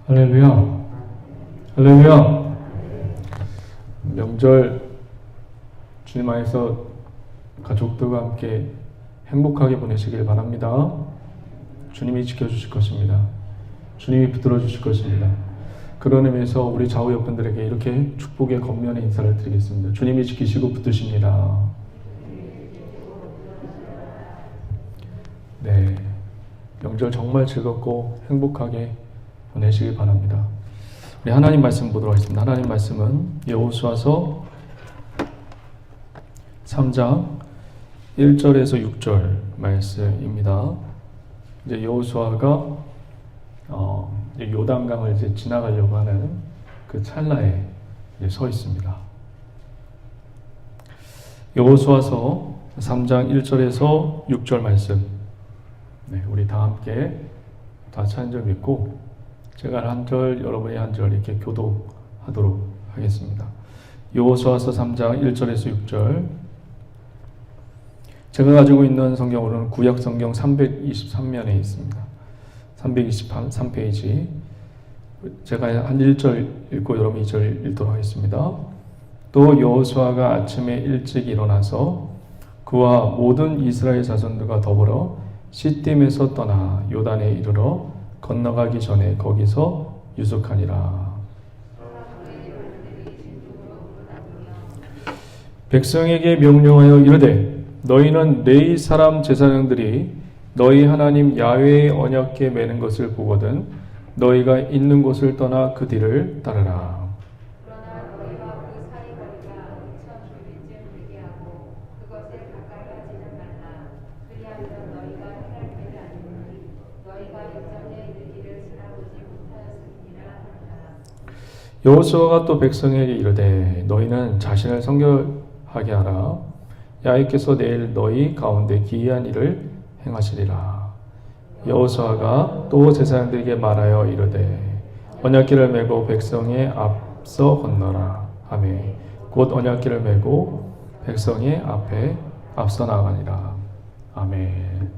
할렐루야. 할렐루야. 명절 주님 안에서 가족들과 함께 행복하게 보내시길 바랍니다. 주님이 지켜주실 것입니다. 주님이 붙들어 주실 것입니다. 그런 의미에서 우리 좌우 옆분들에게 이렇게 축복의 겉면의 인사를 드리겠습니다. 주님이 지키시고 붙드십니다. 네, 명절 정말 즐겁고 행복하게 보내시길 바랍니다. 우리 하나님 말씀 보도록 하겠습니다. 하나님 말씀은 여호수아서 3장 1절에서 6절 말씀입니다. 이제 여호수아가 요단강을 이제 지나가려고 하는 그 찰나에 서 있습니다. 여호수아서 3장 1절에서 6절 말씀. 네, 우리 다 함께 같이 한 절 읽고 제가 한 절, 여러분이 한 절 이렇게 교독하도록 하겠습니다. 여호수아서 3장 1절에서 6절. 제가 가지고 있는 성경으로는 구약 성경 323면에 있습니다. 323페이지. 제가 한 1절 읽고 여러분 2절 읽도록 하겠습니다. 또 여호수아가 아침에 일찍 일어나서 그와 모든 이스라엘 자손들과 더불어 시딤에서 떠나 요단에 이르러 건너가기 전에 거기서 유숙하니라. 백성에게 명령하여 이르되 너희는 레위 사람 제사장들이 너희 하나님 야훼의 언약궤 매는 것을 보거든 너희가 있는 곳을 떠나 그 뒤를 따르라. 그러나 너희가 그 사이거리가 2,000규빗쯤 되게 하고 그것에 가까이 하지는 말라. 그리하면 너희가 행할 길이 아니니 너희가 이전에 이르기를 살아보지 못하였음이니라 하니라. 여호수아가 또 백성에게 이르되 너희는 자신을 성결하게 하라. 야훼께서 내일 너희 가운데 기이한 일을 행하시리라. 여호수아가 또 제사장들에게 말하여 이르되 언약궤를 메고 백성의 앞서 건너라 하매 곧 언약궤를 메고 백성의 앞에 앞서 나가니라. 아멘.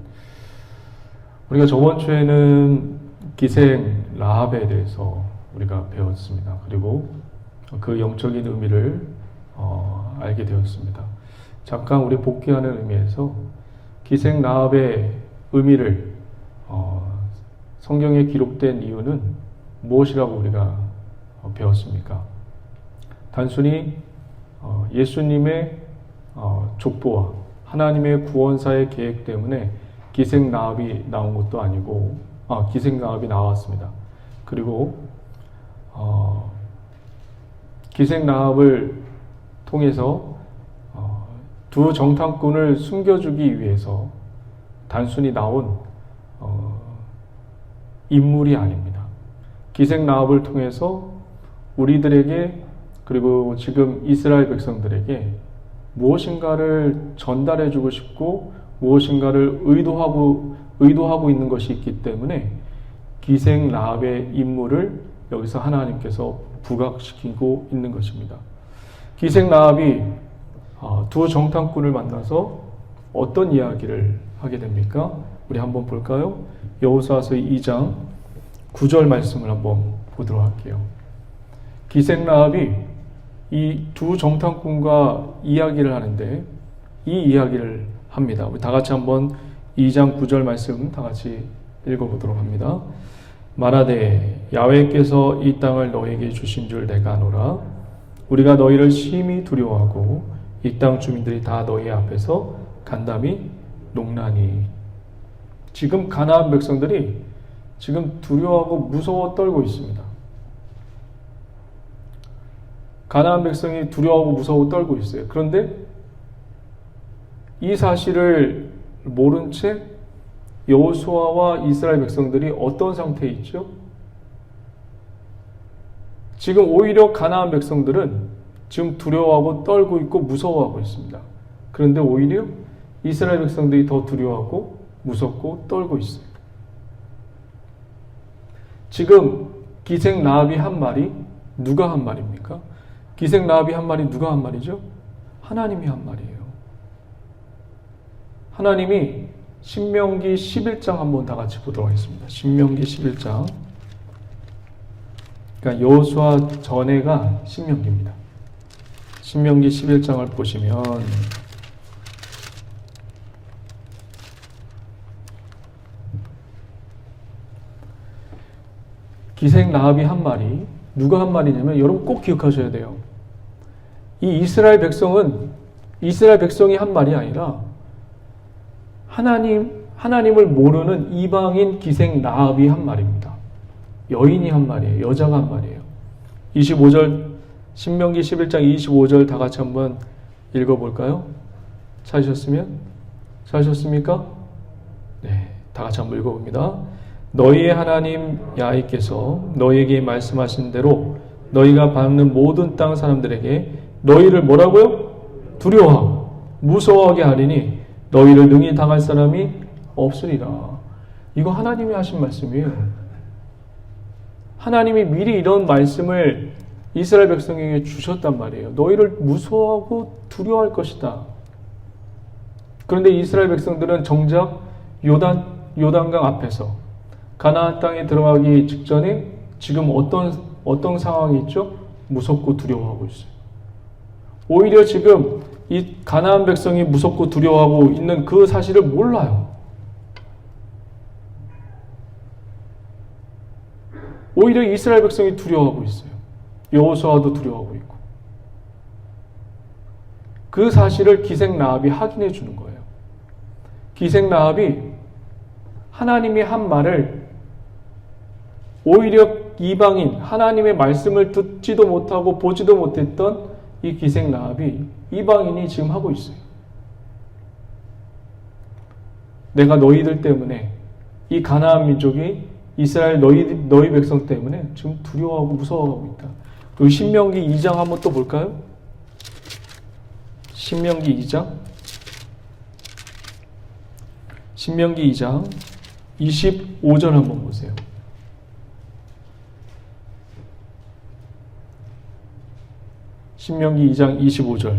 우리가 저번 주에는 기생 라합에 대해서 우리가 배웠습니다. 그리고 그 영적인 의미를 알게 되었습니다. 잠깐 우리 복귀하는 의미에서 기생 라합의 의미를 성경에 기록된 이유는 무엇이라고 우리가 배웠습니까? 단순히 예수님의 족보와 하나님의 구원사의 계획 때문에 기생 라합이 나온 것도 아니고 기생 라합이 나왔습니다. 그리고 기생 라합을 통해서 두 정탐꾼을 숨겨주기 위해서 단순히 나온 인물이 아닙니다. 기생 라합을 통해서 우리들에게 그리고 지금 이스라엘 백성들에게 무엇인가를 전달해주고 싶고 무엇인가를 의도하고 있는 것이 있기 때문에 기생 라합의 인물을 여기서 하나님께서 부각시키고 있는 것입니다. 기생 라합이 두 정탐꾼을 만나서 어떤 이야기를 하게 됩니까? 우리 한번 볼까요? 여호수아서 2장 9절 말씀을 한번 보도록 할게요. 기생 라합이 이 두 정탐꾼과 이야기를 하는데 이 이야기를 합니다. 우리 다 같이 한번 2장 9절 말씀 다 같이 읽어보도록 합니다. 말하되 야훼께서 이 땅을 너희에게 주신 줄 내가 아노라. 우리가 너희를 심히 두려워하고 이 땅 주민들이 다 너희 앞에서 간담이 농나니. 지금 가나안 백성들이 지금 두려워하고 무서워 떨고 있습니다. 가나안 백성이 두려워하고 무서워 떨고 있어요. 그런데 이 사실을 모른 채 여호수아와 이스라엘 백성들이 어떤 상태에 있죠? 지금 오히려 가나안 백성들은 지금 두려워하고 떨고 있고 무서워하고 있습니다. 그런데 오히려 이스라엘 백성들이 더 두려워하고 무섭고 떨고 있어요. 지금 기생 라합이 한 말이 누가 한 말입니까? 기생 라합이 한 말이 누가 한 말이죠? 하나님이 한 말이에요. 하나님이 신명기 11장 한번 다 같이 보도록 하겠습니다. 신명기 11장 그러니까 여호수아 전에가 신명기입니다. 신명기 11장을 보시면 기생 라합이 한 말이, 누가 한 말이냐면 여러분 꼭 기억하셔야 돼요. 이 이스라엘 백성이 한 말이 아니라 하나님을 모르는 이방인 기생 라합이 한 말입니다. 여인이 한 말이에요. 여자가 한 말이에요. 25절, 신명기 11장 25절 다 같이 한번 읽어볼까요? 찾으셨습니까? 네, 다 같이 한번 읽어봅니다. 너희의 하나님 야훼께서 너희에게 말씀하신 대로 너희가 밟는 모든 땅 사람들에게 너희를 뭐라고요? 두려워하고 무서워하게 하리니 너희를 능히 당할 사람이 없으리라. 이거 하나님이 하신 말씀이에요. 하나님이 미리 이런 말씀을 이스라엘 백성에게 주셨단 말이에요. 너희를 무서워하고 두려워할 것이다. 그런데 이스라엘 백성들은 정작 요단강 앞에서 가나안 땅에 들어가기 직전에 지금 어떤 상황이 있죠? 무섭고 두려워하고 있어요. 오히려 지금 이 가나안 백성이 무섭고 두려워하고 있는 그 사실을 몰라요. 오히려 이스라엘 백성이 두려워하고 있어요. 여호수아도 두려워하고 있고. 그 사실을 기생 라합이 확인해 주는 거예요. 기생 라합이 하나님이 한 말을 오히려 이방인, 하나님의 말씀을 듣지도 못하고 보지도 못했던 이 기생 라합이 이방인이 지금 하고 있어요. 내가 너희들 때문에, 이 가나안 민족이 이스라엘 너희 백성 때문에 지금 두려워하고 무서워하고 있다. 그리고 신명기 2장 한번 또 볼까요? 신명기 2장 25절 한번 보세요. 신명기 2장 25절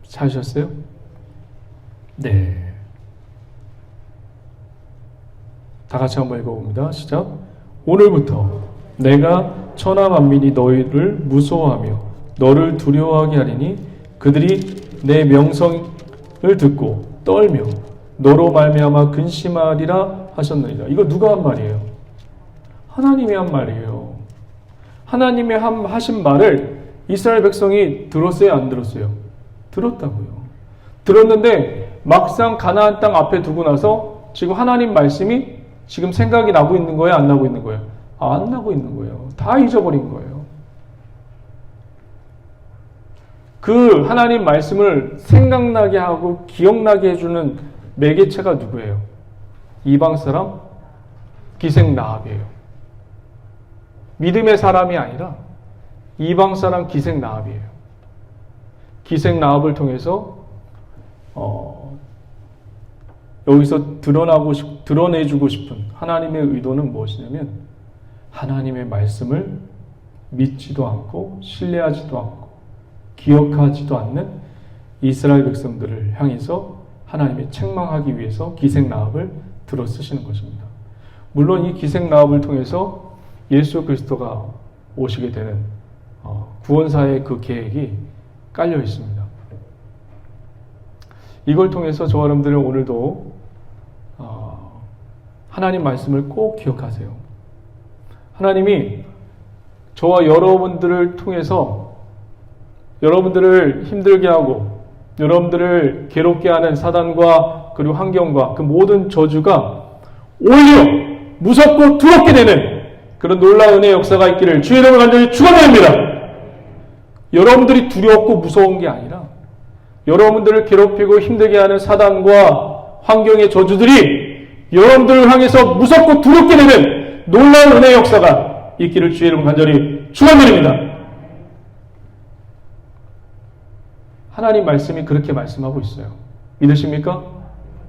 찾으셨어요? 네. 다 같이 한번 읽어봅니다. 시작. 오늘부터 내가 천하 만민이 너희를 무서워하며 너를 두려워하게 하리니 그들이 내 명성을 듣고 떨며 너로 말미암아 근심하리라 하셨느니라. 이거 누가 한 말이에요? 하나님이 한 말이에요. 하나님이 하신 말을 이스라엘 백성이 들었어요? 안 들었어요? 들었다고요. 들었는데 막상 가나안 땅 앞에 두고 나서 지금 하나님 말씀이 지금 생각이 나고 있는 거예요? 안 나고 있는 거예요? 안 나고 있는 거예요. 다 잊어버린 거예요. 그 하나님 말씀을 생각나게 하고 기억나게 해주는 매개체가 누구예요? 이방 사람? 기생 라합이에요. 믿음의 사람이 아니라 이방 사람 기생 라합이에요. 기생 라합을 통해서 여기서 드러내주고 싶은 하나님의 의도는 무엇이냐면 하나님의 말씀을 믿지도 않고 신뢰하지도 않고 기억하지도 않는 이스라엘 백성들을 향해서 하나님이 책망하기 위해서 기생 라합을 들어 쓰시는 것입니다. 물론 이 기생 라합을 통해서 예수 그리스도가 오시게 되는 구원사의 그 계획이 깔려 있습니다. 이걸 통해서 저와 여러분들은 오늘도 하나님 말씀을 꼭 기억하세요. 하나님이 저와 여러분들을 통해서 여러분들을 힘들게 하고 여러분들을 괴롭게 하는 사단과 그리고 환경과 그 모든 저주가 오히려 무섭고 두렵게 되는 그런 놀라운 은혜의 역사가 있기를 주의 이름으로 간절히 축원드립니다. 여러분들이 두렵고 무서운 게 아니라 여러분들을 괴롭히고 힘들게 하는 사단과 환경의 저주들이 여러분들을 향해서 무섭고 두렵게 되는 놀라운 은혜의 역사가 있기를 주의 이름으로 간절히 축원드립니다. 하나님 말씀이 그렇게 말씀하고 있어요. 믿으십니까?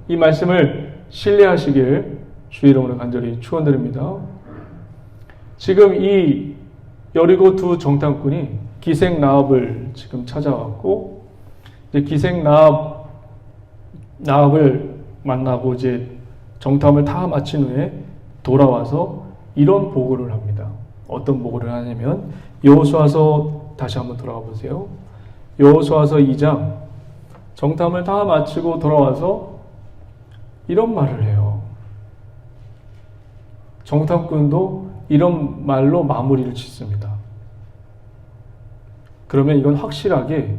이 말씀을 신뢰하시길 주의 이름으로 간절히 축원드립니다. 지금 이 여리고 두 정탐꾼이 기생 라합을 지금 찾아왔고 이제 기생 라합을 만나고 이제 정탐을 다 마친 후에 돌아와서 이런 보고를 합니다. 어떤 보고를 하냐면 여호수아서 다시 한번 돌아가 보세요. 여호수아서 2장 정탐을 다 마치고 돌아와서 이런 말을 해요. 정탐꾼도 이런 말로 마무리를 짓습니다. 그러면 이건 확실하게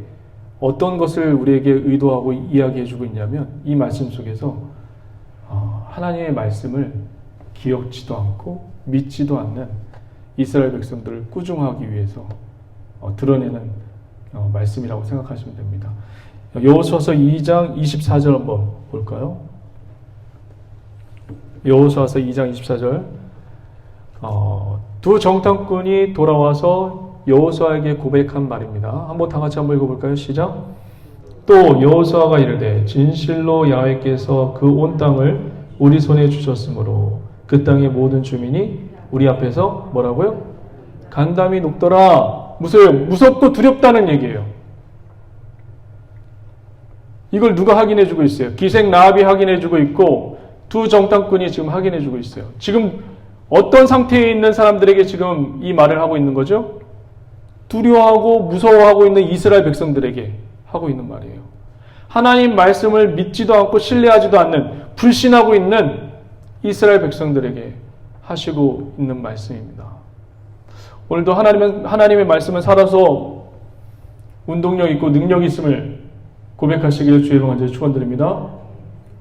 어떤 것을 우리에게 의도하고 이야기해주고 있냐면 이 말씀 속에서 하나님의 말씀을 기억지도 않고 믿지도 않는 이스라엘 백성들을 꾸중하기 위해서 드러내는 말씀이라고 생각하시면 됩니다. 여호수아서 2장 24절 한번 볼까요? 여호수아서 2장 24절 두 정탐꾼이 돌아와서 여호수아에게 고백한 말입니다. 한번 다 같이 한번 읽어볼까요? 시작. 또 여호수아가 이르되 진실로 야훼께서 그 온 땅을 우리 손에 주셨으므로 그 땅의 모든 주민이 우리 앞에서 뭐라고요? 간담이 녹더라. 무섭고 두렵다는 얘기예요. 이걸 누가 확인해주고 있어요? 기생 라합이 확인해주고 있고 두 정탐꾼이 지금 확인해주고 있어요. 지금 어떤 상태에 있는 사람들에게 지금 이 말을 하고 있는 거죠? 두려워하고 무서워하고 있는 이스라엘 백성들에게 하고 있는 말이에요. 하나님 말씀을 믿지도 않고 신뢰하지도 않는 불신하고 있는 이스라엘 백성들에게 하시고 있는 말씀입니다. 오늘도 하나님의 말씀은 살아서 운동력 있고 능력 있음을 고백하시기를 주의 이름으로 간절히 축원드립니다.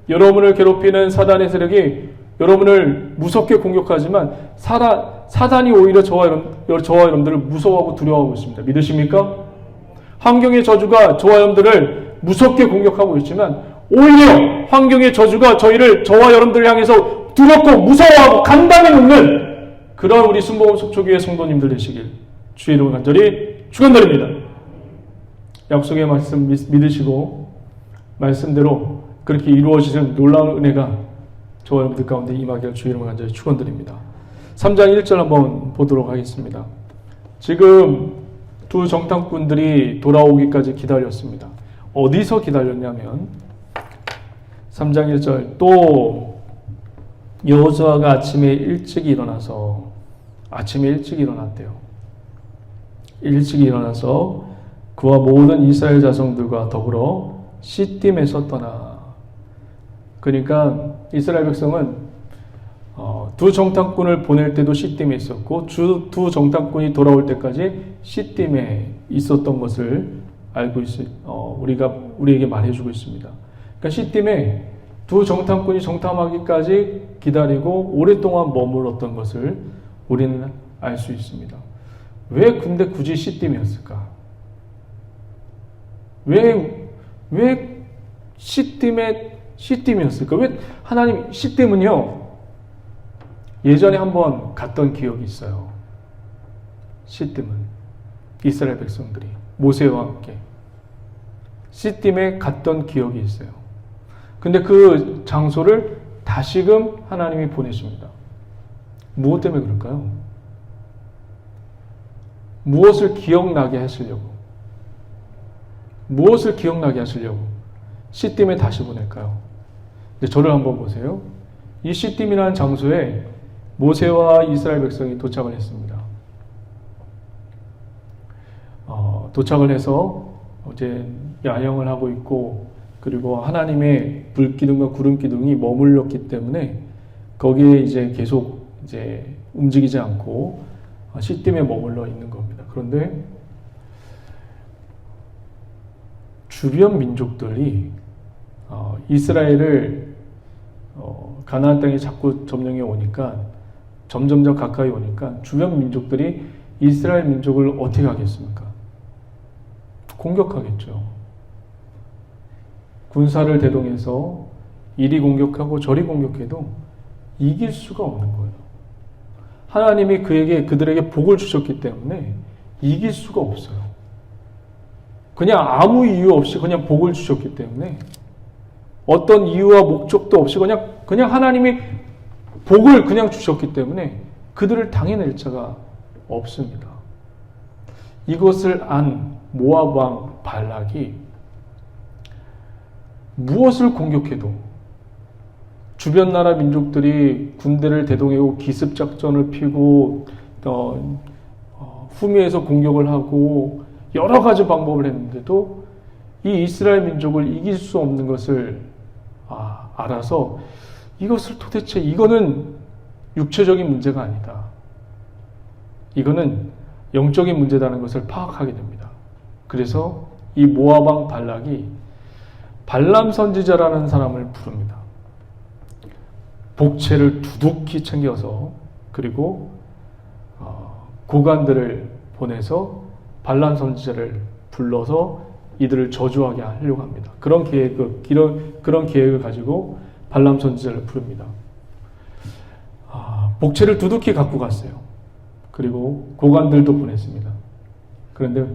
여러분을 괴롭히는 사단의 세력이 여러분을 무섭게 공격하지만 사단이 오히려 저와 여러분들을 무서워하고 두려워하고 있습니다. 믿으십니까? 환경의 저주가 저와 여러분들을 무섭게 공격하고 있지만 오히려 환경의 저주가 저와 여러분들을 향해서 두렵고 무서워하고 간담이 놓는 그런 우리 순복음 속초교회 성도님들 되시길 주의 이름으로 간절히 축원드립니다. 약속의 말씀 믿으시고 말씀대로 그렇게 이루어지는 놀라운 은혜가 저와 여러분들 가운데 임하기를 주의 이름으로 간절히 축원드립니다. 3장 1절 한번 보도록 하겠습니다. 지금 두 정탐꾼들이 돌아오기까지 기다렸습니다. 어디서 기다렸냐면 3장 1절 또 여호수아가 아침에 일찍 일어났대요. 일찍 일어나서 그와 모든 이스라엘 자손들과 더불어 시딤에서 떠나. 그러니까 이스라엘 백성은 두 정탐꾼을 보낼 때도 시딤에 있었고 두 정탐꾼이 돌아올 때까지 시딤에 있었던 것을 알고 우리에게 말해주고 있습니다. 그러니까 시딤에 두 정탐꾼이 정탐하기까지 기다리고 오랫동안 머물렀던 것을 우리는 알 수 있습니다. 왜 근데 굳이 시딤이었을까? 왜 시딤이었을까? 왜 하나님 시딤은요? 예전에 한번 갔던 기억이 있어요. 시딤은 이스라엘 백성들이 모세와 함께 시딤에 갔던 기억이 있어요. 근데 그 장소를 다시금 하나님이 보내십니다. 무엇 때문에 그럴까요? 무엇을 기억나게 하시려고? 무엇을 기억나게 하시려고 시딤에 다시 보낼까요? 이제 저를 한번 보세요. 이 시딤이라는 장소에 모세와 이스라엘 백성이 도착을 했습니다. 도착을 해서 이제 야영을 하고 있고 그리고 하나님의 불기둥과 구름기둥이 머물렀기 때문에 거기에 이제 계속 이제 움직이지 않고 시딤에 머물러 있는 겁니다. 그런데 주변 민족들이 이스라엘을 가나안 땅에 자꾸 점령해 오니까 점점 더 가까이 오니까 주변 민족들이 이스라엘 민족을 어떻게 하겠습니까? 공격하겠죠. 군사를 대동해서 이리 공격하고 저리 공격해도 이길 수가 없는 거예요. 하나님이 그들에게 복을 주셨기 때문에 이길 수가 없어요. 그냥 아무 이유 없이 그냥 복을 주셨기 때문에 어떤 이유와 목적도 없이 그냥 하나님이 복을 그냥 주셨기 때문에 그들을 당해낼 자가 없습니다. 이것을 안 모압 왕 발락이 무엇을 공격해도 주변 나라 민족들이 군대를 대동하고 기습작전을 피고 후미에서 공격을 하고 여러 가지 방법을 했는데도 이 이스라엘 민족을 이길 수 없는 것을 알아서 이것을 도대체 이거는 육체적인 문제가 아니다. 이거는 영적인 문제라는 것을 파악하게 됩니다. 그래서 이 모압 왕 발락이 발람 선지자라는 사람을 부릅니다. 복채를 두둑히 챙겨서 그리고 고관들을 보내서 발람 선지자를 불러서 이들을 저주하게 하려고 합니다. 그런 계획을 가지고 발람 선지자를 부릅니다. 복채를 두둑히 갖고 갔어요. 그리고 고관들도 보냈습니다. 그런데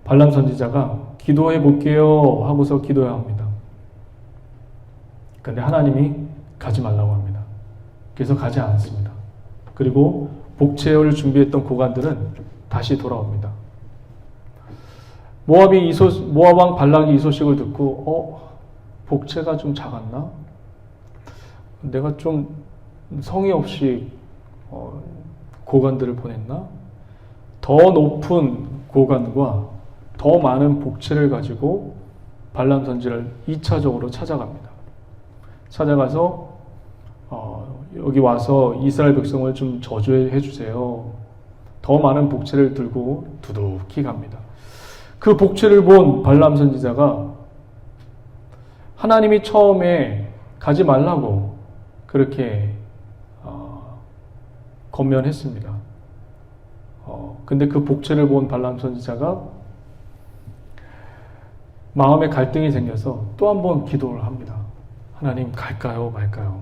발람 선지자가 기도해 볼게요 하고서 기도해야 합니다. 그런데 하나님이 가지 말라고 합니다. 그래서 가지 않습니다. 그리고 복채를 준비했던 고관들은 다시 돌아옵니다. 모압 왕 발락이 이 소식을 듣고 복채가 좀 작았나? 내가 좀 성의 없이 고관들을 보냈나? 더 높은 고관과 더 많은 복채를 가지고 발람 선지를 2차적으로 찾아갑니다. 찾아가서 여기 와서 이스라엘 백성을 좀 저주해 주세요. 더 많은 복채를 들고 두둑히 갑니다. 그 복채를 본 발람 선지자가 하나님이 처음에 가지 말라고 그렇게 권면했습니다. 근데 그 복채를 본 발람 선지자가 마음에 갈등이 생겨서 또 한 번 기도를 합니다. 하나님 갈까요 말까요?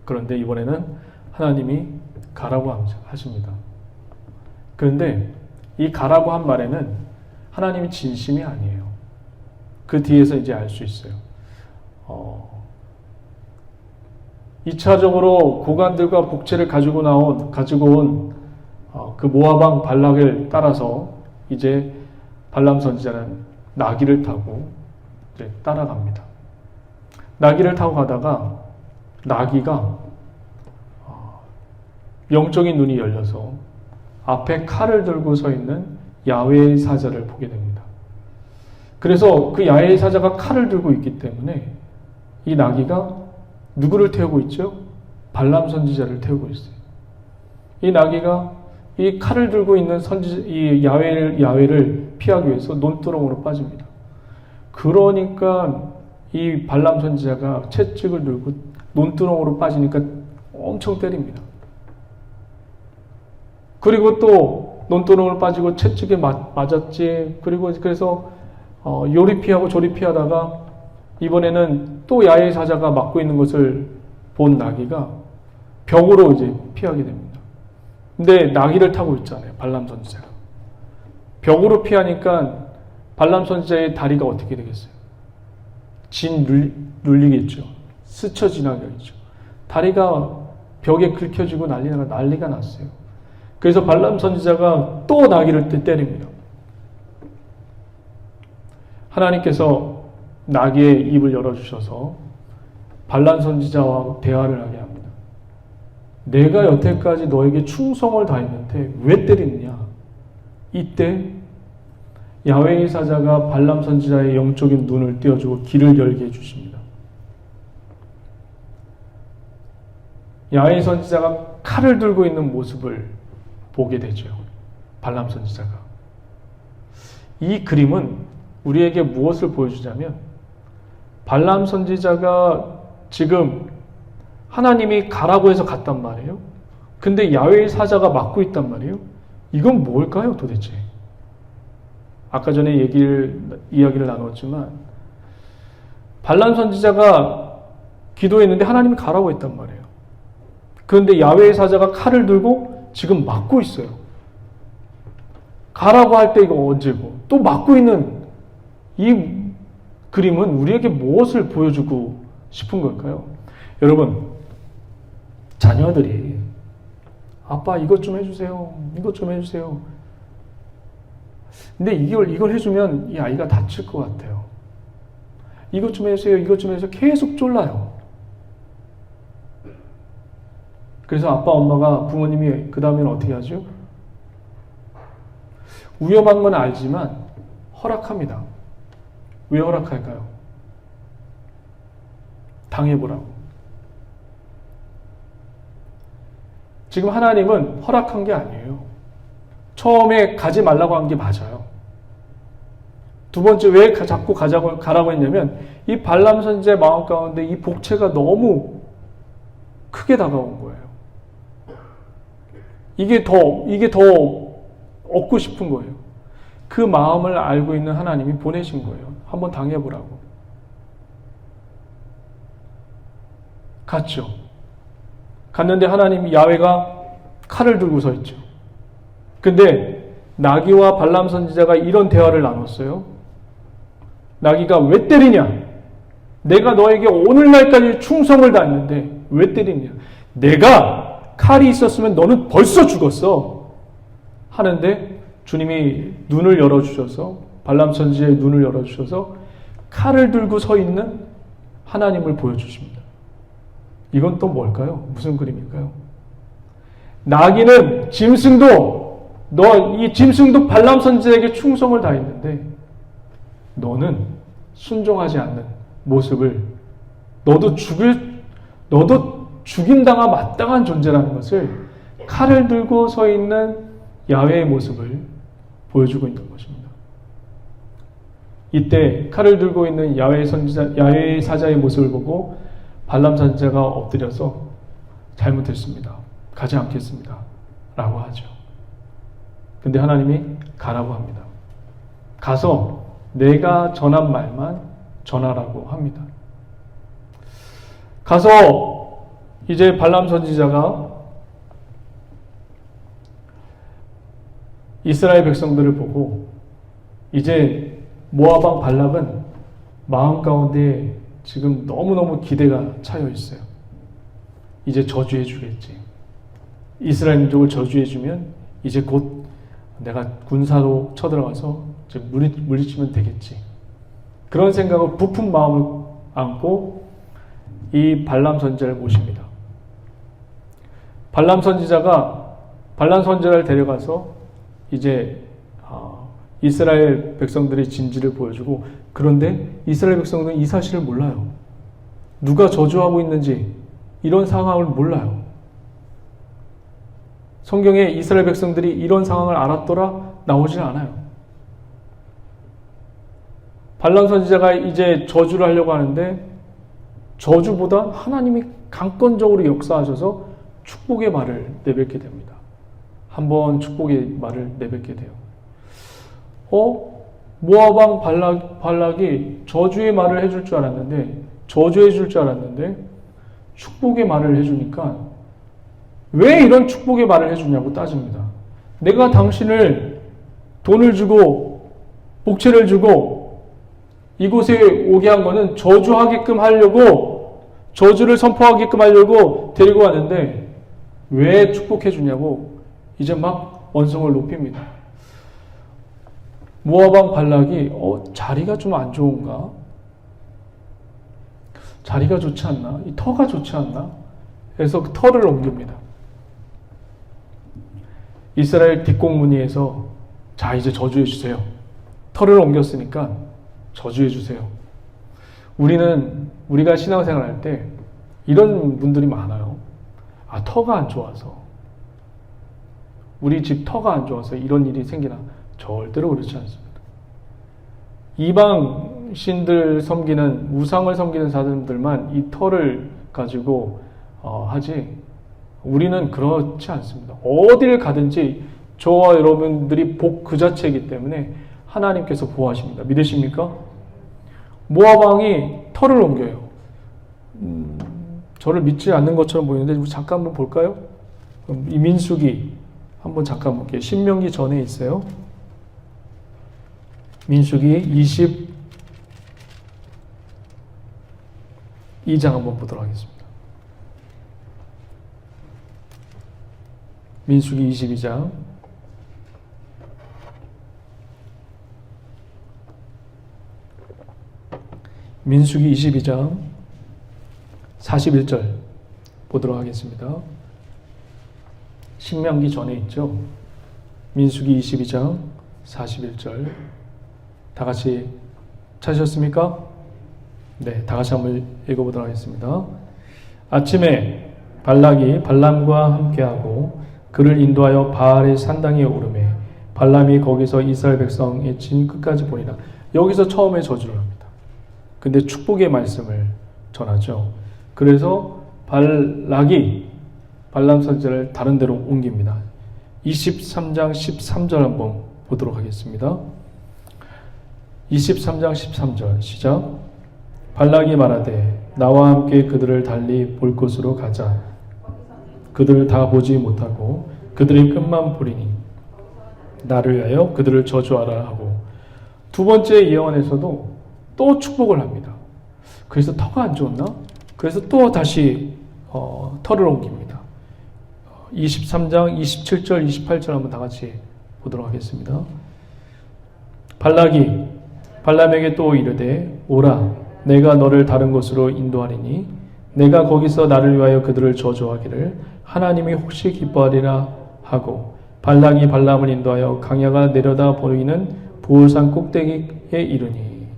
그런데 이번에는 하나님이 가라고 하십니다. 그런데 이 가라고 한 말에는 하나님이 진심이 아니에요. 그 뒤에서 이제 알 수 있어요. 2차적으로 고관들과 복채를 가지고 온 그 모압 왕 발락을 따라서 이제 발람 선지자는 나귀를 타고 이제 따라갑니다. 나귀를 타고 가다가 나귀가 영적인 눈이 열려서 앞에 칼을 들고 서 있는 야훼의 사자를 보게 됩니다. 그래서 그 야훼의 사자가 칼을 들고 있기 때문에 이 나귀가 누구를 태우고 있죠? 발람 선지자를 태우고 있어요. 이 나귀가 이 칼을 들고 있는 이 야훼를 피하기 위해서 논두렁으로 빠집니다. 그러니까 이 발람 선지자가 채찍을 들고 논두렁으로 빠지니까 엄청 때립니다. 그리고 또 논두렁을 빠지고 채찍에 맞았지. 그래서 요리 피하고 조리 피하다가 이번에는 또 야훼 사자가 맞고 있는 것을 본 나귀가 벽으로 이제 피하게 됩니다. 근데 나귀를 타고 있잖아요. 발람 선지자가. 벽으로 피하니까 발람 선지자의 다리가 어떻게 되겠어요? 눌리겠죠. 스쳐 지나가겠죠. 다리가 벽에 긁혀지고 난리가 났어요. 그래서 발람 선지자가 또 나귀를 때립니다. 하나님께서 나귀의 입을 열어주셔서 발람 선지자와 대화를 하게 합니다. 내가 여태까지 너에게 충성을 다했는데 왜 때리느냐? 이때 야훼의 사자가 발람 선지자의 영적인 눈을 띄워주고 길을 열게 해주십니다. 야훼 선지자가 칼을 들고 있는 모습을 보게 되죠. 발람 선지자가. 이 그림은 우리에게 무엇을 보여주냐면 발람 선지자가 지금 하나님이 가라고 해서 갔단 말이에요. 근데 야훼의 사자가 막고 있단 말이에요. 이건 뭘까요 도대체? 아까 전에 이야기를 나눴지만 발람 선지자가 기도했는데 하나님이 가라고 했단 말이에요. 그런데 야훼의 사자가 칼을 들고 지금 막고 있어요. 가라고 할 때 이거 언제고 또 막고 있는 이 그림은 우리에게 무엇을 보여주고 싶은 걸까요? 여러분, 자녀들이 아빠 이것 좀 해주세요. 이것 좀 해주세요. 근데 이걸 해주면 이 아이가 다칠 것 같아요. 이것 좀 해주세요. 이것 좀 해주세요. 계속 쫄라요. 그래서 아빠, 엄마가, 부모님이 그 다음에는 어떻게 하죠? 위험한 건 알지만 허락합니다. 왜 허락할까요? 당해보라고. 지금 하나님은 허락한 게 아니에요. 처음에 가지 말라고 한 게 맞아요. 두 번째, 왜 자꾸 가라고 했냐면 이 발람 선지자의 마음 가운데 이 복채가 너무 크게 다가온 거예요. 이게 더 얻고 싶은 거예요. 그 마음을 알고 있는 하나님이 보내신 거예요. 한번 당해보라고. 갔죠. 갔는데 하나님 야훼가 칼을 들고 서 있죠. 근데 나귀와 발람 선지자가 이런 대화를 나눴어요. 나귀가 왜 때리냐? 내가 너에게 오늘날까지 충성을 다했는데 왜 때리냐? 내가 칼이 있었으면 너는 벌써 죽었어. 하는데 주님이 눈을 열어주셔서, 발람 선지자의 눈을 열어주셔서 칼을 들고 서 있는 하나님을 보여주십니다. 이건 또 뭘까요? 무슨 그림일까요? 나귀는 이 짐승도 발람 선지자에게 충성을 다했는데 너는 순종하지 않는 모습을, 너도 죽임당하 마땅한 존재라는 것을 칼을 들고 서 있는 야훼의 모습을 보여주고 있는 것입니다. 이때 칼을 들고 있는 야훼 사자의 모습을 보고 발람 선지자가 엎드려서 잘못했습니다. 가지 않겠습니다. 라고 하죠. 근데 하나님이 가라고 합니다. 가서 내가 전한 말만 전하라고 합니다. 가서 이제 발람 선지자가 이스라엘 백성들을 보고 이제 모압 왕 발락은 마음 가운데 지금 너무너무 기대가 차여 있어요. 이제 저주해 주겠지. 이스라엘 민족을 저주해 주면 이제 곧 내가 군사로 쳐들어가서 물리치면 되겠지. 그런 생각을 부푼 마음을 안고 이 발람 선지자를 모십니다. 발람 선지자를 데려가서 이제 이스라엘 백성들의 진지를 보여주고, 그런데 이스라엘 백성들은 이 사실을 몰라요. 누가 저주하고 있는지 이런 상황을 몰라요. 성경에 이스라엘 백성들이 이런 상황을 알았더라 나오질 않아요. 발람 선지자가 이제 저주를 하려고 하는데 저주보다 하나님이 강권적으로 역사하셔서 축복의 말을 내뱉게 됩니다. 한번 축복의 말을 내뱉게 돼요. 모압 왕 발락이 저주의 말을 해줄 줄 알았는데, 저주해 줄 줄 알았는데 축복의 말을 해주니까 왜 이런 축복의 말을 해주냐고 따집니다. 내가 당신을 돈을 주고 복채를 주고 이곳에 오게 한 거는 저주하게끔 하려고, 저주를 선포하게끔 하려고 데리고 왔는데 왜 축복해 주냐고 이제 막 언성을 높입니다. 모압 왕 발락이 자리가 좀 안 좋은가? 자리가 좋지 않나? 이 터가 좋지 않나? 그래서 그 터를 옮깁니다. 이스라엘 뒷공문이에서 자 이제 저주해 주세요. 터를 옮겼으니까 저주해 주세요. 우리가 신앙생활 할 때 이런 분들이 많아요. 터가 안 좋아서, 우리 집 터가 안 좋아서 이런 일이 생기나? 절대로 그렇지 않습니다. 이방 신들 섬기는, 우상을 섬기는 사람들만 이 터를 가지고 하지, 우리는 그렇지 않습니다. 어디를 가든지 저와 여러분들이 복 그 자체이기 때문에 하나님께서 보호하십니다. 믿으십니까? 모압 왕이 터를 옮겨요. 저를 믿지 않는 것처럼 보이는데 우리 잠깐 한번 볼까요? 이 민수기 한번 잠깐 볼게요. 신명기 전에 있어요. 민수기 22장 한번 보도록 하겠습니다. 민수기 22장 민수기 22장 41절 보도록 하겠습니다. 신명기 전에 있죠. 민수기 22장 41절. 다 같이 찾으셨습니까? 네, 다 같이 한번 읽어보도록 하겠습니다. 아침에 발락이 발람과 함께하고 그를 인도하여 바알의 산당에 오르매 발람이 거기서 이스라엘 백성의 진 끝까지 보니라. 여기서 처음에 저주를 합니다. 근데 축복의 말씀을 전하죠. 그래서 발락이 발람 선지자를 다른 데로 옮깁니다. 23장 13절 한번 보도록 하겠습니다. 23장 13절 시작. 발락이 말하되 나와 함께 그들을 달리 볼 곳으로 가자. 그들을 다 보지 못하고 그들의 끝만 보리니 나를 위하여 그들을 저주하라 하고, 두 번째 예언에서도 또 축복을 합니다. 그래서 터가 안 좋았나? 그래서 또 다시 터를 옮깁니다. 23장 27절 28절 한번 다 같이 보도록 하겠습니다. 발락이 발람에게 또 이르되 오라 내가 너를 다른 곳으로 인도하리니 내가 거기서 나를 위하여 그들을 저주하기를 하나님이 혹시 기뻐하리라 하고, 발락이 발람을 인도하여 강야가 내려다 보이는 부올산 꼭대기에 이르니.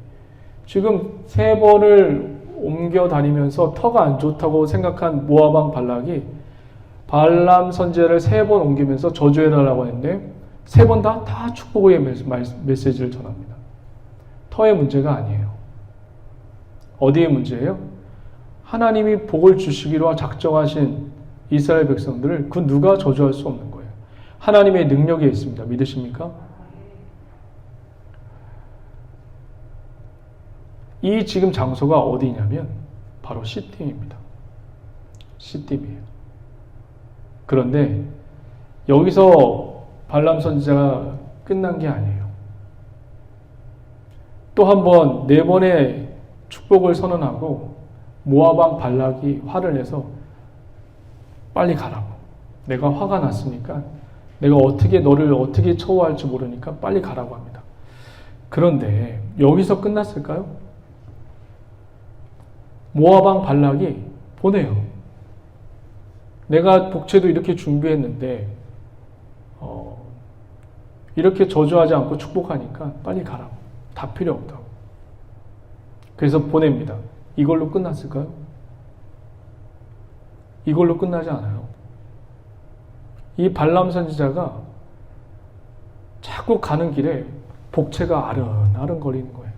지금 3번을 옮겨 다니면서 터가 안 좋다고 생각한 모압 왕 발락이 발람 선지자를 3번 옮기면서 저주해달라고 했는데 3번 다 축복의 메시지를 전합니다. 터의 문제가 아니에요. 어디의 문제예요? 하나님이 복을 주시기로 작정하신 이스라엘 백성들을 그 누가 저주할 수 없는 거예요. 하나님의 능력에 있습니다. 믿으십니까? 이 지금 장소가 어디냐면 바로 시팀입니다. 시팀이에요. 그런데 여기서 발람 선지자가 끝난 게 아니에요. 또 한 번 4번의 축복을 선언하고 모압 왕 발락이 화를 내서 빨리 가라고. 내가 화가 났으니까 내가 너를 어떻게 처우할지 모르니까 빨리 가라고 합니다. 그런데 여기서 끝났을까요? 모압 왕 발락이 보내요. 내가 복채도 이렇게 준비했는데 이렇게 저주하지 않고 축복하니까 빨리 가라고. 다 필요 없다고. 그래서 보냅니다. 이걸로 끝났을까요? 이걸로 끝나지 않아요. 이 발람 선지자가 자꾸 가는 길에 복채가 아른아른 거리는 거예요.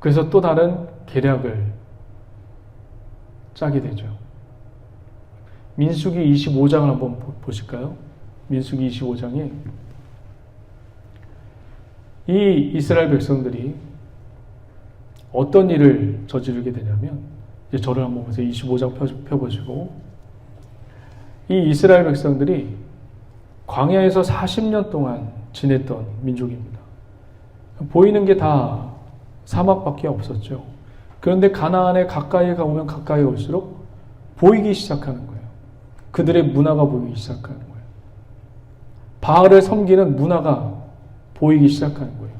그래서 또 다른 계략을 짜게 되죠. 민수기 25장을 한번 보실까요? 민수기 25장에 이 이스라엘 백성들이 어떤 일을 저지르게 되냐면, 이제 저를 한번 보세요. 25장 펴보시고, 이 이스라엘 백성들이 광야에서 40년 동안 지냈던 민족입니다. 보이는 게 다 사막밖에 없었죠. 그런데 가나안에 가까이 가보면 가까이 올수록 보이기 시작하는 거예요. 그들의 문화가 보이기 시작하는 거예요. 바알을 섬기는 문화가 보이기 시작하는 거예요.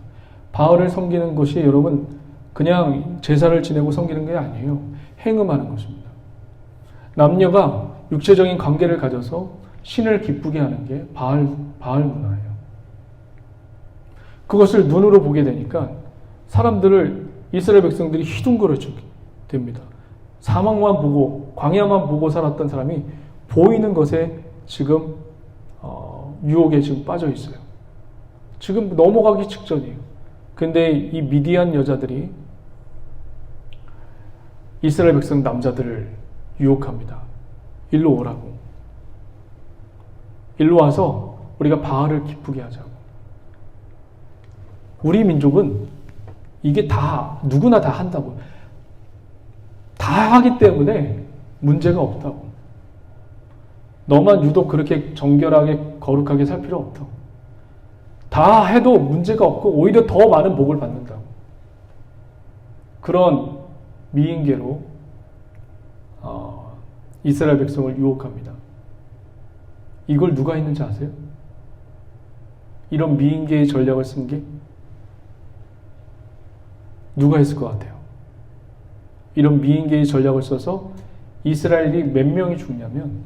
바알을 섬기는 것이 여러분 그냥 제사를 지내고 섬기는 게 아니에요. 행음하는 것입니다. 남녀가 육체적인 관계를 가져서 신을 기쁘게 하는 게 바알 문화예요. 그것을 눈으로 보게 되니까 사람들을, 이스라엘 백성들이 휘둥그레주게 됩니다. 사막만 보고 광야만 보고 살았던 사람이 보이는 것에 지금 유혹에 지금 빠져 있어요. 지금 넘어가기 직전이에요. 근데 이 미디안 여자들이 이스라엘 백성 남자들을 유혹합니다. 일로 오라고. 일로 와서 우리가 바알을 기쁘게 하자고. 우리 민족은 이게 다 누구나 다 한다고. 다 하기 때문에 문제가 없다고. 너만 유독 그렇게 정결하게 거룩하게 살 필요 없다고. 다 해도 문제가 없고 오히려 더 많은 복을 받는다고. 그런 미인계로 이스라엘 백성을 유혹합니다. 이걸 누가 했는지 아세요? 이런 미인계의 전략을 쓴 게 누가 했을 것 같아요? 이런 미인계의 전략을 써서 이스라엘이 몇 명이 죽냐면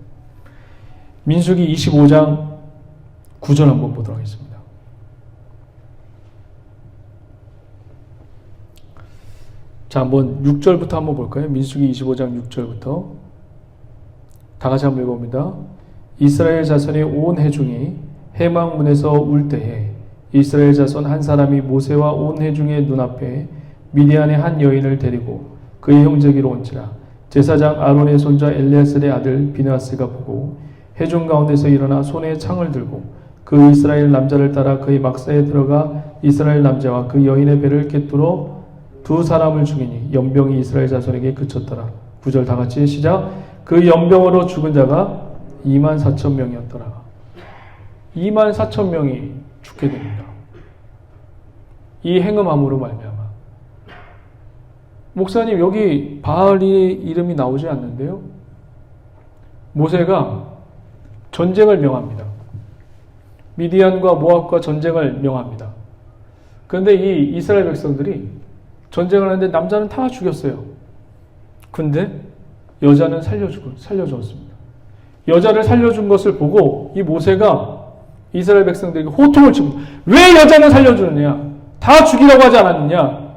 민수기 25장 9절 한번 보도록 하겠습니다. 자, 한번 6절부터 한번 볼까요? 민수기 25장 6절부터 다 같이 한번 읽어봅니다. 이스라엘 자손의 온 회중이 해망문에서 울 때에 이스라엘 자손 한 사람이 모세와 온 회중의 눈앞에 미디안의 한 여인을 데리고 그의 형제기로 온지라. 제사장 아론의 손자 엘리아살의 아들 비느하스가 보고 회중 가운데서 일어나 손에 창을 들고 그 이스라엘 남자를 따라 그의 막사에 들어가 이스라엘 남자와 그 여인의 배를 꿰뚫어 두 사람을 죽이니 연병이 이스라엘 자손에게 그쳤더라. 9절 다 같이 시작. 그 연병으로 죽은 자가 24,000명이었더라. 24,000명이 죽게 됩니다. 이 행음함으로 말미암아. 목사님, 여기 바알의 이름이 나오지 않는데요. 모세가 전쟁을 명합니다. 미디안과 모압과 전쟁을 명합니다. 그런데 이 이스라엘 백성들이 전쟁을 하는데 남자는 다 죽였어요. 근데 여자는 살려주었습니다. 여자를 살려준 것을 보고 이 모세가 이스라엘 백성들에게 호통을 치고, 왜 여자는 살려주느냐? 다 죽이라고 하지 않았느냐?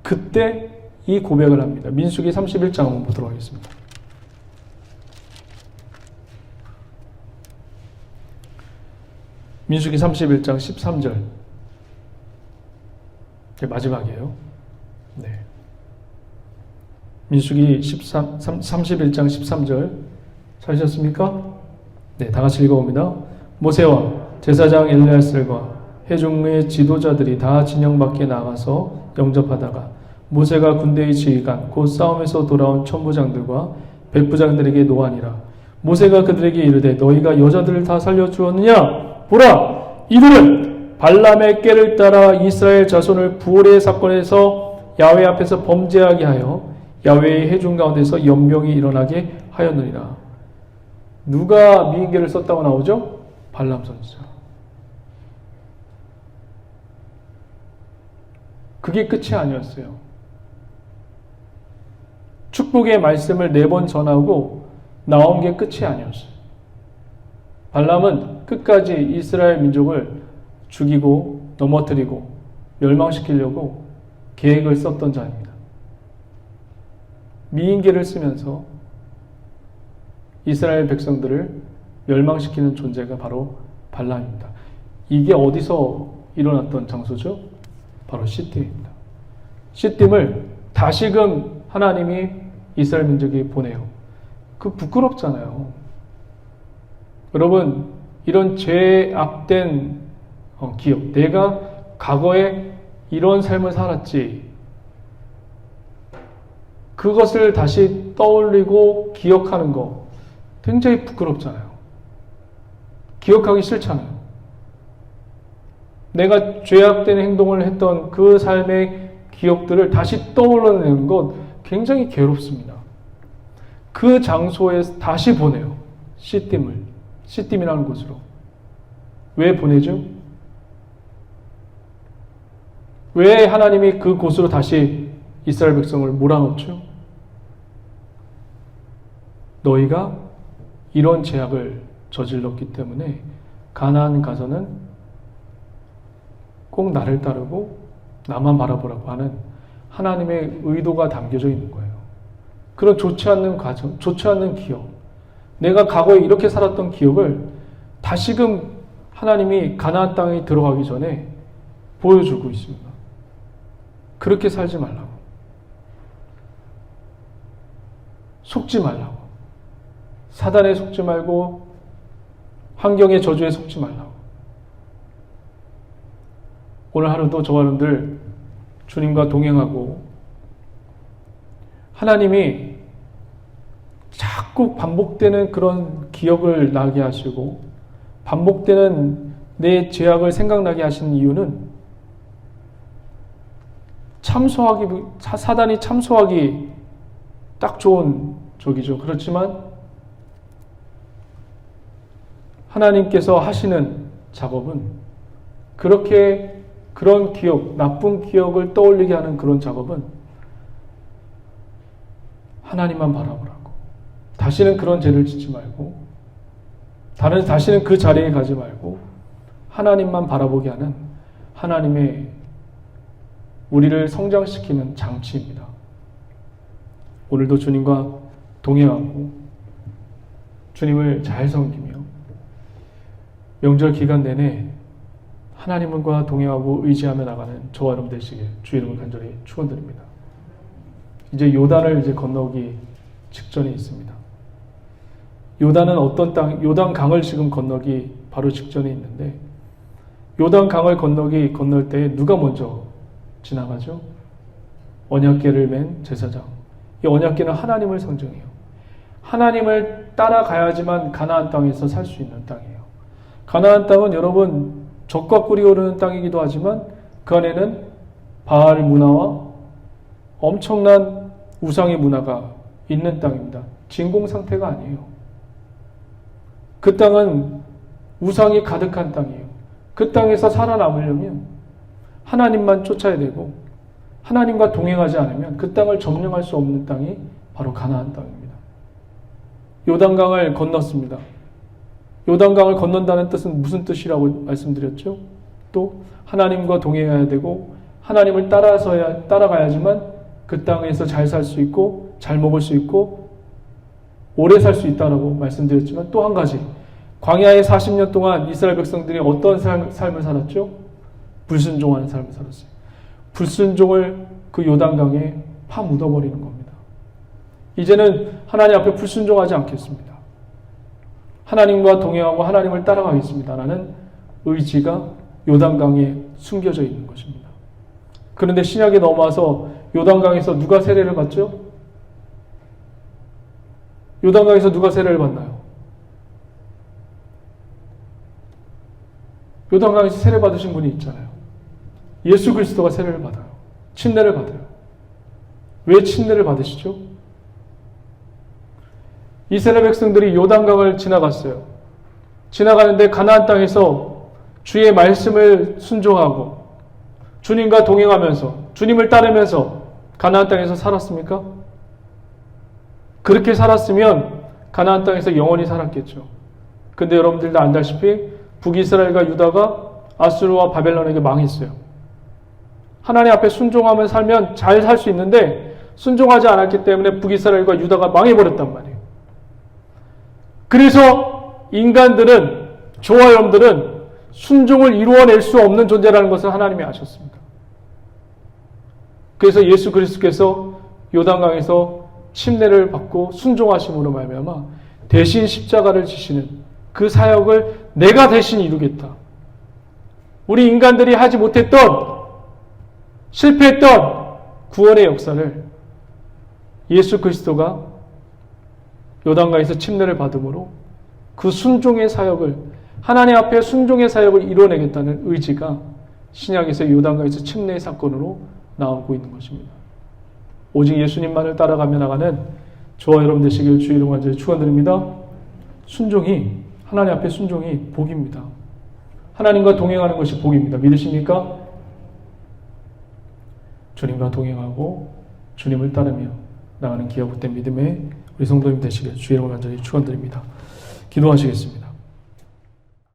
그때 이 고백을 합니다. 민수기 31장 한번 보도록 하겠습니다. 민수기 31장 13절. 마지막이에요. 네. 민수기 31장 13절 찾으셨습니까? 네, 다 같이 읽어봅니다. 모세와 제사장 엘리야살과 회중의 지도자들이 다 진영 밖에 나가서 영접하다가 모세가 군대의 지휘관 곧 싸움에서 돌아온 천부장들과 백부장들에게 노하니라. 모세가 그들에게 이르되 너희가 여자들을 다 살려주었느냐? 보라, 이들은 발람의 꾀를 따라 이스라엘 자손을 부올의 사건에서 야훼 앞에서 범죄하게 하여 야훼의 회중 가운데서 연병이 일어나게 하였느니라. 누가 미인계를 썼다고 나오죠? 발람 선지자. 그게 끝이 아니었어요. 축복의 말씀을 4번 전하고 나온 게 끝이 아니었어요. 발람은 끝까지 이스라엘 민족을 죽이고 넘어뜨리고 멸망시키려고 계획을 썼던 자입니다. 미인계를 쓰면서 이스라엘 백성들을 멸망시키는 존재가 바로 발람입니다. 이게 어디서 일어났던 장소죠? 바로 시딤입니다. 시딤을 다시금 하나님이 이스라엘 민족이 보내요. 그 부끄럽잖아요. 여러분, 이런 죄악된 기억, 내가 과거에 이런 삶을 살았지, 그것을 다시 떠올리고 기억하는 거 굉장히 부끄럽잖아요. 기억하기 싫잖아요. 내가 죄악된 행동을 했던 그 삶의 기억들을 다시 떠올려내는 것 굉장히 괴롭습니다. 그 장소에 다시 보내요. 시딤이라는 곳으로. 왜 보내죠? 왜 하나님이 그 곳으로 다시 이스라엘 백성을 몰아넣죠? 너희가 이런 죄악을 저질렀기 때문에 가나안 가서는 꼭 나를 따르고 나만 바라보라고 하는 하나님의 의도가 담겨져 있는 거예요. 그런 좋지 않는 과정, 좋지 않는 기억, 내가 과거에 이렇게 살았던 기억을 다시금 하나님이 가나안 땅에 들어가기 전에 보여주고 있습니다. 그렇게 살지 말라고. 속지 말라고. 사단에 속지 말고 환경의 저주에 속지 말라고. 오늘 하루도 저와 여러분들 주님과 동행하고 하나님이 자꾸 반복되는 그런 기억을 나게 하시고 반복되는 내 죄악을 생각나게 하시는 이유는 사단이 참소하기 딱 좋은 적이죠. 그렇지만 하나님께서 하시는 작업은 그렇게 그런 기억, 나쁜 기억을 떠올리게 하는 그런 작업은 하나님만 바라보라고. 다시는 그런 죄를 짓지 말고, 다시는 그 자리에 가지 말고 하나님만 바라보게 하는 하나님의 우리를 성장시키는 장치입니다. 오늘도 주님과 동행하고 주님을 잘 섬기며 명절 기간 내내 하나님과 동행하고 의지하며 나가는 저와 여러분 되시길 주의 이름을 간절히 축원드립니다. 이제 요단을 건너기 직전에 있습니다. 요단은 어떤 땅? 요단강을 지금 건너기 바로 직전에 있는데, 요단강을 건널 때 누가 먼저 지나가죠? 언약궤를 맨 제사장. 이 언약궤는 하나님을 상징해요. 하나님을 따라가야지만 가나안 땅에서 살 수 있는 땅이에요. 가나안 땅은 여러분 적과 꿀이 오르는 땅이기도 하지만 그 안에는 바알 문화와 엄청난 우상의 문화가 있는 땅입니다. 진공 상태가 아니에요. 그 땅은 우상이 가득한 땅이에요. 그 땅에서 살아남으려면 하나님만 쫓아야 되고 하나님과 동행하지 않으면 그 땅을 점령할 수 없는 땅이 바로 가나안 땅입니다. 요단강을 건넜습니다. 요단강을 건넌다는 뜻은 무슨 뜻이라고 말씀드렸죠? 또 하나님과 동행해야 되고 하나님을 따라가야지만 그 땅에서 잘 살 수 있고 잘 먹을 수 있고 오래 살 수 있다라고 말씀드렸지만, 또 한 가지, 광야의 40년 동안 이스라엘 백성들이 어떤 삶을 살았죠? 불순종하는 삶을 살았어요. 불순종을 그 요단강에 파묻어버리는 겁니다. 이제는 하나님 앞에 불순종하지 않겠습니다. 하나님과 동행하고 하나님을 따라가겠습니다라는 의지가 요단강에 숨겨져 있는 것입니다. 그런데 신약에 넘어와서 요단강에서 누가 세례를 받죠? 요단강에서 누가 세례를 받나요? 요단강에서 세례 받으신 분이 있잖아요. 예수 그리스도가 세례를 받아요. 침례를 받아요. 왜 침례를 받으시죠? 이스라엘 백성들이 요단강을 지나갔어요. 지나가는데 가나안 땅에서 주의 말씀을 순종하고 주님과 동행하면서 주님을 따르면서 가나안 땅에서 살았습니까? 그렇게 살았으면 가나안 땅에서 영원히 살았겠죠. 근데 여러분들도 안다시피 북이스라엘과 유다가 아수르와 바벨론에게 망했어요. 하나님 앞에 순종하며 살면 잘 살 수 있는데 순종하지 않았기 때문에 북이스라엘과 유다가 망해버렸단 말이에요. 그래서 인간들은, 저와 여러분들은 순종을 이루어낼 수 없는 존재라는 것을 하나님이 아셨습니다. 그래서 예수 그리스도께서 요단강에서 침례를 받고 순종하심으로 말미암아 대신 십자가를 지시는 그 사역을 내가 대신 이루겠다. 우리 인간들이 하지 못했던, 실패했던 구원의 역사를 예수 그리스도가 요단강에서 침례를 받음으로 그 순종의 사역을, 하나님 앞에 순종의 사역을 이뤄내겠다는 의지가 신약에서 요단강에서 침례의 사건으로 나오고 있는 것입니다. 오직 예수님만을 따라가며 나가는 저와 여러분 되시길 주의 이름으로 간절히 축원드립니다. 순종이, 하나님 앞에 순종이 복입니다. 하나님과 동행하는 것이 복입니다. 믿으십니까? 주님과 동행하고 주님을 따르며 나가는 기업된 믿음의 우리 성도님 되시길 주의 이름으로 간절히 축원드립니다. 기도하시겠습니다.